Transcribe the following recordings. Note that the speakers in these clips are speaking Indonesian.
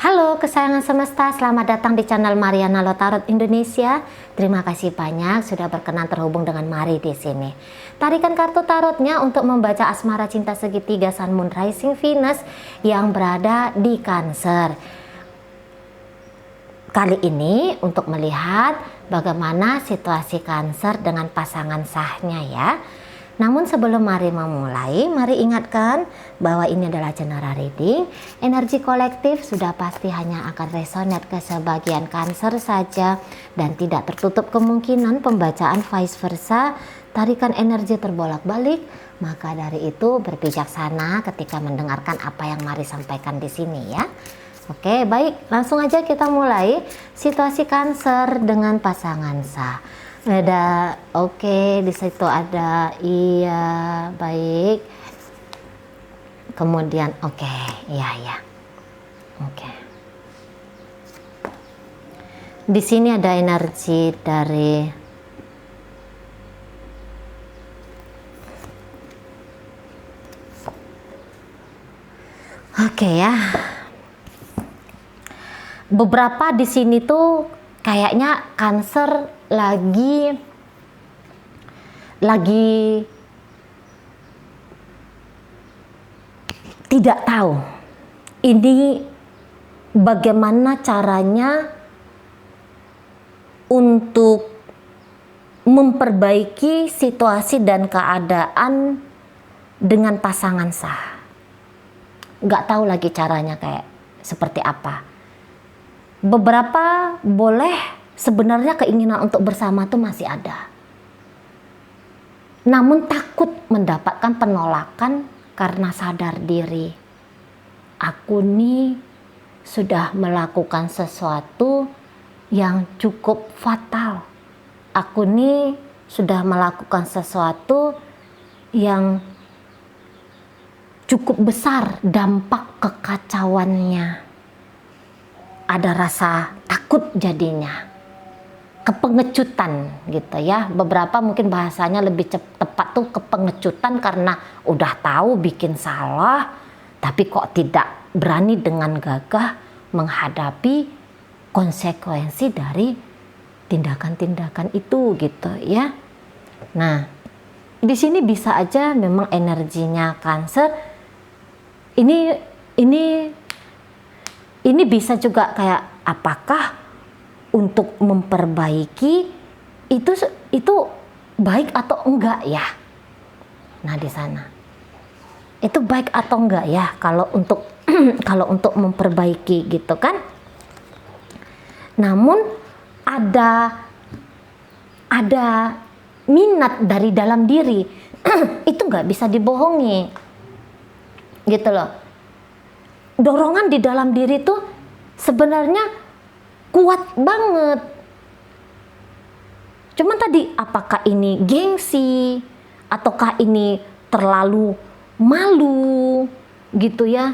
Halo kesayangan semesta, selamat datang di channel Mariana Lotarot Indonesia. Terima kasih banyak sudah berkenan terhubung dengan Mari di sini. Tarikan kartu tarotnya untuk membaca asmara cinta segitiga Sun Moon Rising Venus yang berada di Cancer. Kali ini untuk melihat bagaimana situasi Cancer dengan pasangan sahnya ya. Namun sebelum Mari memulai, mari ingatkan bahwa ini adalah general reading. Energi kolektif sudah pasti hanya akan resonate ke sebagian Cancer saja dan tidak tertutup kemungkinan pembacaan vice versa, tarikan energi terbolak-balik. Maka dari itu berbijaksana ketika mendengarkan apa yang Mari sampaikan di sini ya. Oke, baik, langsung aja kita mulai situasi Cancer dengan pasangan sah. Ada oke, di situ ada iya, baik. Kemudian oke, iya. Oke. Di sini ada energi dari oke ya. Beberapa di sini tuh kayaknya Cancer lagi tidak tahu ini bagaimana caranya untuk memperbaiki situasi dan keadaan dengan pasangan sah. Nggak tahu lagi caranya kayak seperti apa. Beberapa boleh sebenarnya keinginan untuk bersama tuh masih ada. Namun takut mendapatkan penolakan karena sadar diri. Aku nih sudah melakukan sesuatu yang cukup fatal. Aku nih sudah melakukan sesuatu yang cukup besar dampak kekacauannya. Ada rasa takut jadinya, kepengecutan gitu ya. Beberapa mungkin bahasanya lebih tepat tuh kepengecutan karena udah tahu bikin salah tapi kok tidak berani dengan gagah menghadapi konsekuensi dari tindakan-tindakan itu gitu ya. Nah, di sini bisa aja memang energinya Cancer ini bisa juga kayak apakah untuk memperbaiki itu baik atau enggak ya? Nah, di sana itu baik atau enggak ya kalau untuk kalau untuk memperbaiki gitu kan? Namun ada minat dari dalam diri itu nggak bisa dibohongi gitu loh. Dorongan di dalam diri tuh sebenarnya kuat banget. Cuman tadi apakah ini gengsi ataukah ini terlalu malu gitu ya?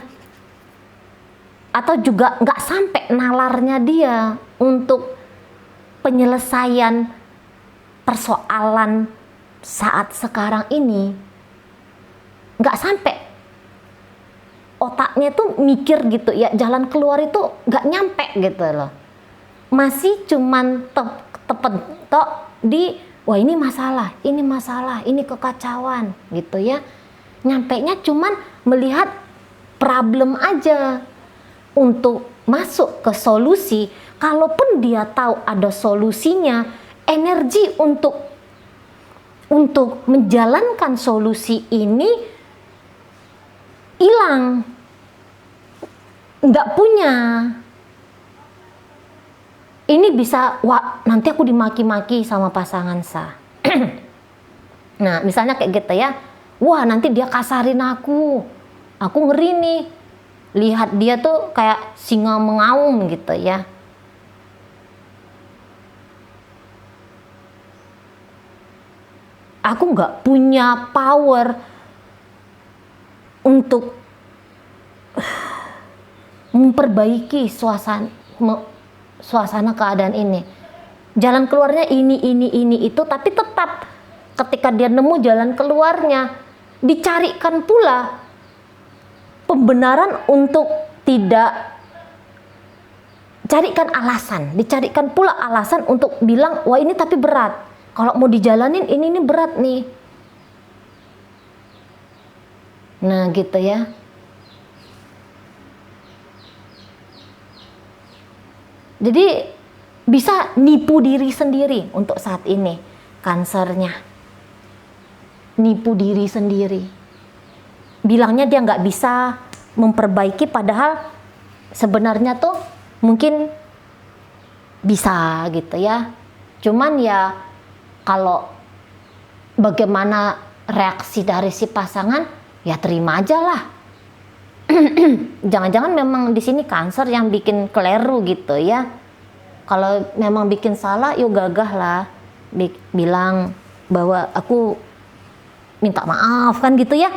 Atau juga nggak sampai nalarnya dia untuk penyelesaian persoalan saat sekarang ini. Nggak sampai otaknya tuh mikir gitu ya, jalan keluar itu nggak nyampe gitu loh. Masih cuman tok di wah ini masalah, ini kekacauan gitu ya. Nyampenya cuman melihat problem aja. Untuk masuk ke solusi, kalaupun dia tahu ada solusinya, energi untuk menjalankan solusi ini hilang, nggak punya. Ini bisa, wah nanti aku dimaki-maki sama pasangan sah. Nah misalnya kayak gitu ya, wah nanti dia kasarin aku ngeri nih, lihat dia tuh kayak singa mengaum gitu ya. Aku nggak punya power untuk memperbaiki suasana keadaan ini. Jalan keluarnya ini itu, tapi tetap ketika dia nemu jalan keluarnya, dicarikan pula pembenaran untuk tidak dicarikan pula alasan untuk bilang, wah ini tapi berat. Kalau mau dijalanin ini berat nih. Nah gitu ya. Jadi bisa nipu diri sendiri untuk saat ini kansernya. Nipu diri sendiri. Bilangnya dia nggak bisa memperbaiki, padahal sebenarnya tuh mungkin bisa gitu ya. Cuman ya kalau bagaimana reaksi dari si pasangan, ya terima aja lah. Jangan-jangan memang di sini kanser yang bikin keliru gitu ya. Kalau memang bikin salah, yuk gagah lah, bilang bahwa aku minta maaf kan gitu ya.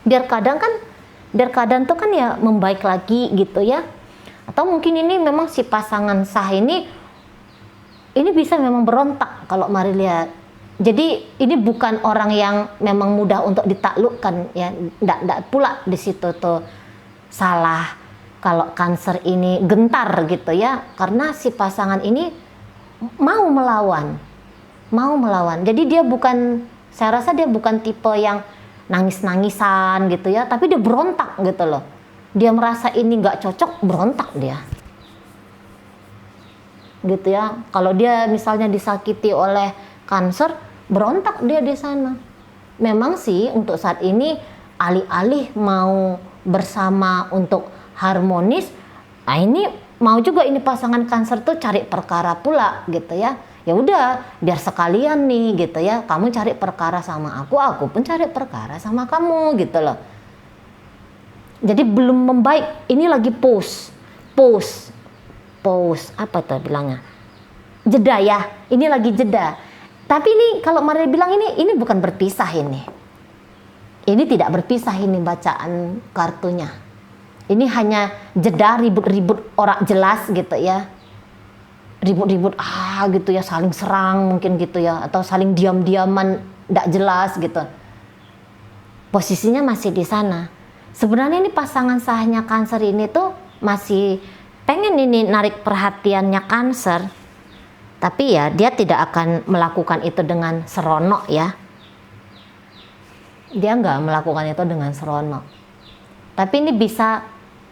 biar kadang tuh kan ya membaik lagi gitu ya. Atau mungkin ini memang si pasangan sah ini bisa memang berontak kalau mari lihat. Jadi ini bukan orang yang memang mudah untuk ditaklukkan ya, ndak pula di situ tuh salah kalau kanser ini gentar gitu ya, karena si pasangan ini mau melawan. Jadi dia saya rasa dia bukan tipe yang nangis-nangisan gitu ya, tapi dia berontak gitu loh. Dia merasa ini nggak cocok, berontak dia. Gitu ya. Kalau dia misalnya disakiti oleh kanser, berontak dia di sana. Memang sih untuk saat ini alih-alih mau bersama untuk harmonis, nah ini mau juga ini pasangan kanser tuh cari perkara pula gitu ya. Ya udah, biar sekalian nih gitu ya. Kamu cari perkara sama aku pun cari perkara sama kamu gitu loh. Jadi belum membaik, ini lagi pause apa tuh bilangnya? Jeda ya. Ini lagi jeda. Tapi ini kalau Maria bilang ini bukan berpisah ini. Ini tidak berpisah ini bacaan kartunya. Ini hanya jeda ribut-ribut orang jelas gitu ya. Ribut-ribut gitu ya, saling serang mungkin gitu ya, atau saling diam-diaman enggak jelas gitu. Posisinya masih di sana. Sebenarnya ini pasangan sahnya kanser ini tuh masih pengen ini narik perhatiannya kanser. Tapi ya dia tidak akan melakukan itu dengan seronok ya. Dia nggak melakukan itu dengan seronok. Tapi ini bisa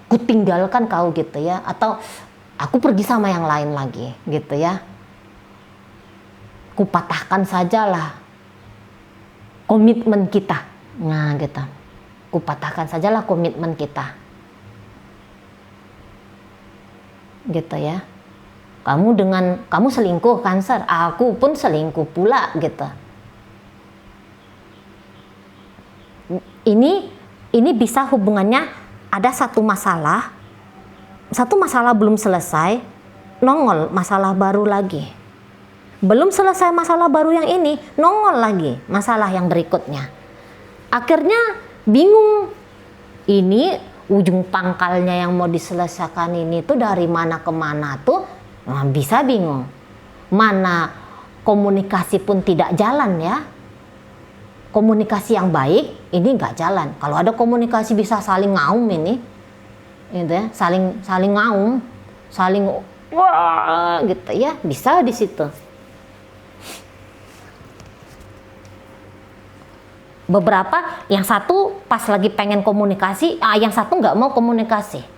kutinggalkan kau gitu ya. Atau aku pergi sama yang lain lagi gitu ya. Kupatahkan sajalah komitmen kita. Nah gitu. Kupatahkan sajalah komitmen kita. Gitu ya. Kamu selingkuh kanser, aku pun selingkuh pula gitu. Ini bisa hubungannya ada satu masalah belum selesai, nongol masalah baru lagi. Belum selesai masalah baru yang ini, nongol lagi masalah yang berikutnya. Akhirnya bingung. Ini ujung pangkalnya yang mau diselesaikan ini tuh dari mana ke mana tuh. Nah, bisa bingung. Mana komunikasi pun tidak jalan ya. Komunikasi yang baik ini nggak jalan. Kalau ada komunikasi bisa saling ngaum ini, gitu ya, saling ngaum, saling wah gitu ya, bisa di situ. Beberapa, yang satu pas lagi pengen komunikasi, yang satu nggak mau komunikasi.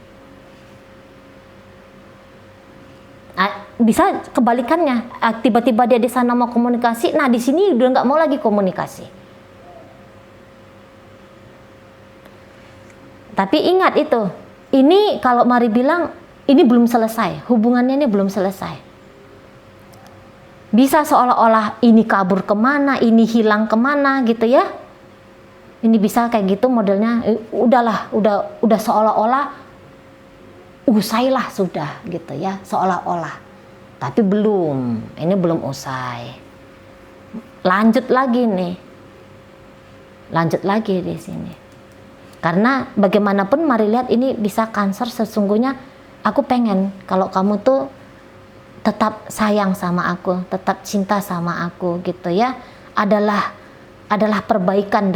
Bisa kebalikannya, tiba-tiba dia di sana mau komunikasi, nah di sini udah nggak mau lagi komunikasi. Tapi ingat itu, ini kalau Mari bilang ini belum selesai, hubungannya ini belum selesai. Bisa seolah-olah ini kabur kemana, ini hilang kemana gitu ya. Ini bisa kayak gitu modelnya, udah seolah-olah usailah sudah gitu ya, seolah-olah. Tapi ini belum usai. Lanjut lagi di sini. Karena bagaimanapun Mari lihat ini bisa kanser, sesungguhnya aku pengen kalau kamu tuh tetap sayang sama aku, tetap cinta sama aku gitu ya. Adalah perbaikan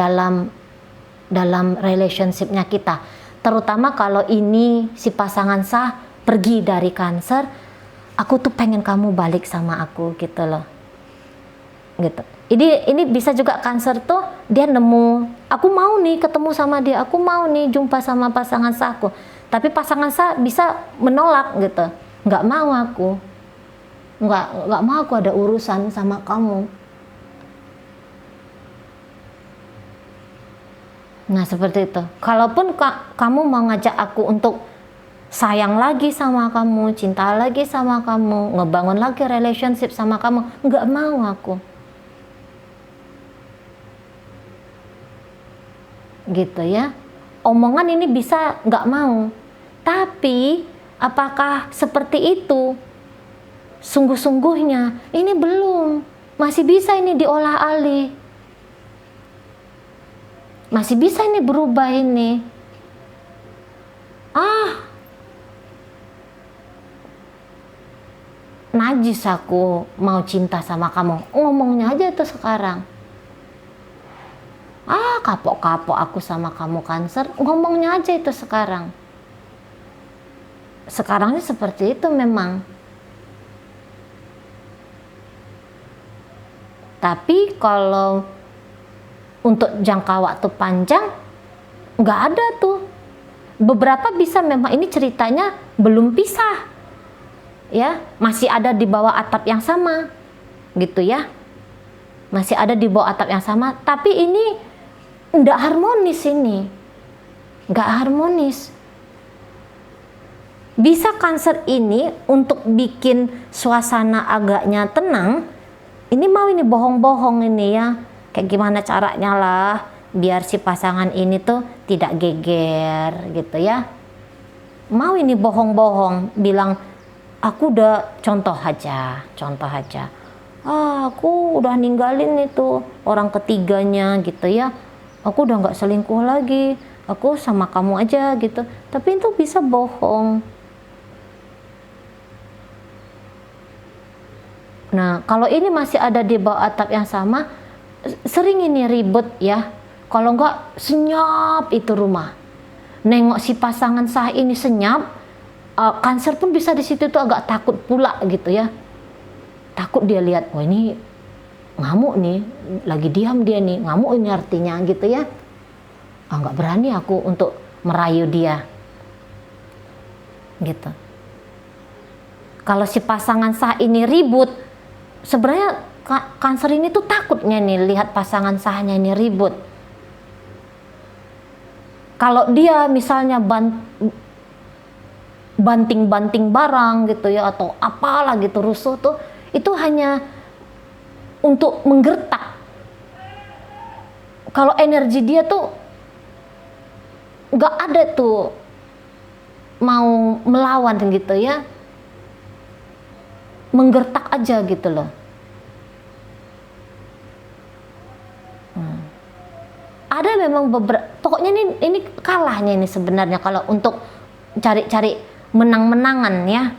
dalam relationship-nya kita. terutama kalau ini si pasangan sah pergi dari Cancer, aku tuh pengen kamu balik sama aku gitu loh, gitu. Ini bisa juga Cancer tuh dia nemu, aku mau nih ketemu sama dia, aku mau nih jumpa sama pasangan sahku, tapi pasangan sah bisa menolak gitu, nggak mau aku, nggak mau aku ada urusan sama kamu. Nah seperti itu. Kalaupun kamu mau ngajak aku untuk sayang lagi sama kamu, cinta lagi sama kamu, ngebangun lagi relationship sama kamu, nggak mau aku. Gitu ya. Omongan ini bisa nggak mau. Tapi apakah seperti itu? Sungguh-sungguhnya ini belum. Masih bisa ini diolah alih. Masih bisa ini berubah ini. Najis aku mau cinta sama kamu. Ngomongnya aja itu sekarang. Kapok-kapok aku sama kamu Cancer. Ngomongnya aja itu sekarang. Sekarangnya seperti itu memang. Tapi kalau untuk jangka waktu panjang nggak ada tuh. Beberapa bisa memang ini ceritanya belum pisah, ya masih ada di bawah atap yang sama, gitu ya, masih ada di bawah atap yang sama. Tapi ini nggak harmonis, ini nggak harmonis. Bisa Cancer ini untuk bikin suasana agaknya tenang, ini mau ini bohong-bohong ini ya. Kayak gimana caranya lah biar si pasangan ini tuh tidak geger gitu ya. Mau ini bohong-bohong bilang aku udah contoh aja. Aku udah ninggalin itu orang ketiganya gitu ya. Aku udah nggak selingkuh lagi. Aku sama kamu aja gitu. Tapi itu bisa bohong. Nah, kalau ini masih ada di bawah atap yang sama, sering ini ribet ya. Kalau enggak senyap itu rumah. Nengok si pasangan sah ini senyap, Cancer pun bisa di situ tuh agak takut pula gitu ya. Takut dia lihat, oh ini ngamuk nih, lagi diam dia nih, ngamuk ini artinya gitu ya. Nggak berani aku untuk merayu dia. Gitu. Kalau si pasangan sah ini ribut, sebenarnya Cancer ini tuh takutnya nih lihat pasangan sahnya ini ribut. Kalau dia misalnya banting-banting barang gitu ya, atau apalah gitu rusuh tuh, itu hanya untuk menggertak. Kalau energi dia tuh nggak ada tuh mau melawan gitu ya, menggertak aja gitu loh. Ada memang beberapa, pokoknya ini kalahnya ini sebenarnya kalau untuk cari-cari menang-menangan ya.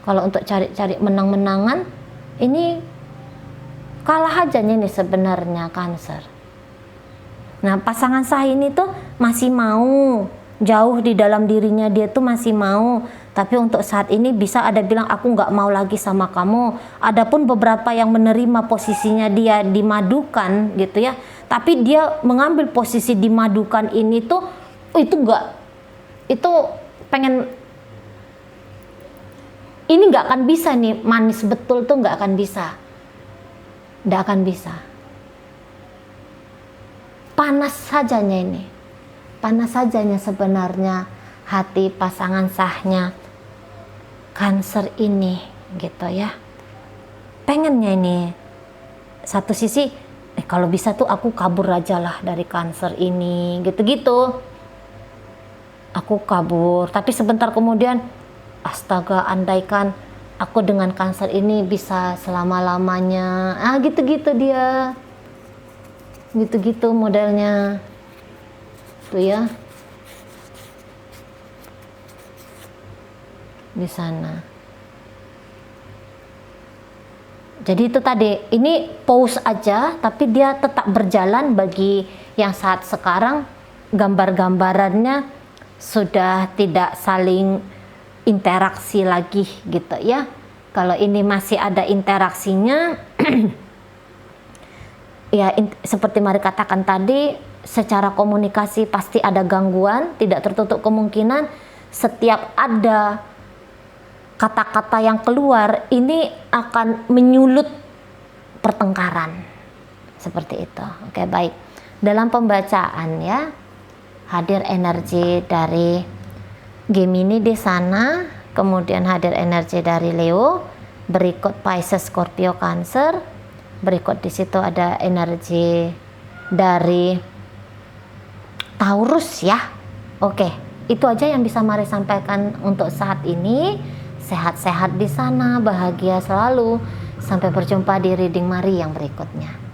Kalau untuk cari-cari menang-menangan, ini kalah aja nih sebenarnya Cancer. Nah, pasangan sah ini tuh masih mau, jauh di dalam dirinya dia tuh masih mau. Tapi untuk saat ini bisa ada bilang aku nggak mau lagi sama kamu. Adapun beberapa yang menerima posisinya dia dimadukan gitu ya. Tapi dia mengambil posisi dimadukan ini tuh itu enggak. Itu pengen ini nggak akan bisa nih, manis betul tuh nggak akan bisa. Nggak akan bisa. Panas sajanya ini. Panas sajanya sebenarnya hati pasangan sahnya Cancer ini gitu ya. Pengennya ini satu sisi kalau bisa tuh aku kabur aja lah dari Cancer ini gitu-gitu. Aku kabur, tapi sebentar kemudian astaga, andaikan aku dengan Cancer ini bisa selama-lamanya. Gitu-gitu dia. Gitu-gitu modelnya. Tuh ya. Di sana. Jadi itu tadi, ini pause aja, tapi dia tetap berjalan bagi yang saat sekarang gambar-gambarannya sudah tidak saling interaksi lagi gitu ya. Kalau ini masih ada interaksinya ya seperti Mari katakan tadi, secara komunikasi pasti ada gangguan, tidak tertutup kemungkinan setiap ada kata-kata yang keluar ini akan menyulut pertengkaran seperti itu. Oke, baik. Dalam pembacaan ya, hadir energi dari Gemini di sana, kemudian hadir energi dari Leo, berikut Pisces, Scorpio, Cancer, berikut di situ ada energi dari Taurus ya. Oke, itu aja yang bisa Mari sampaikan untuk saat ini. Sehat-sehat di sana, bahagia selalu. Sampai berjumpa di reading Mari yang berikutnya.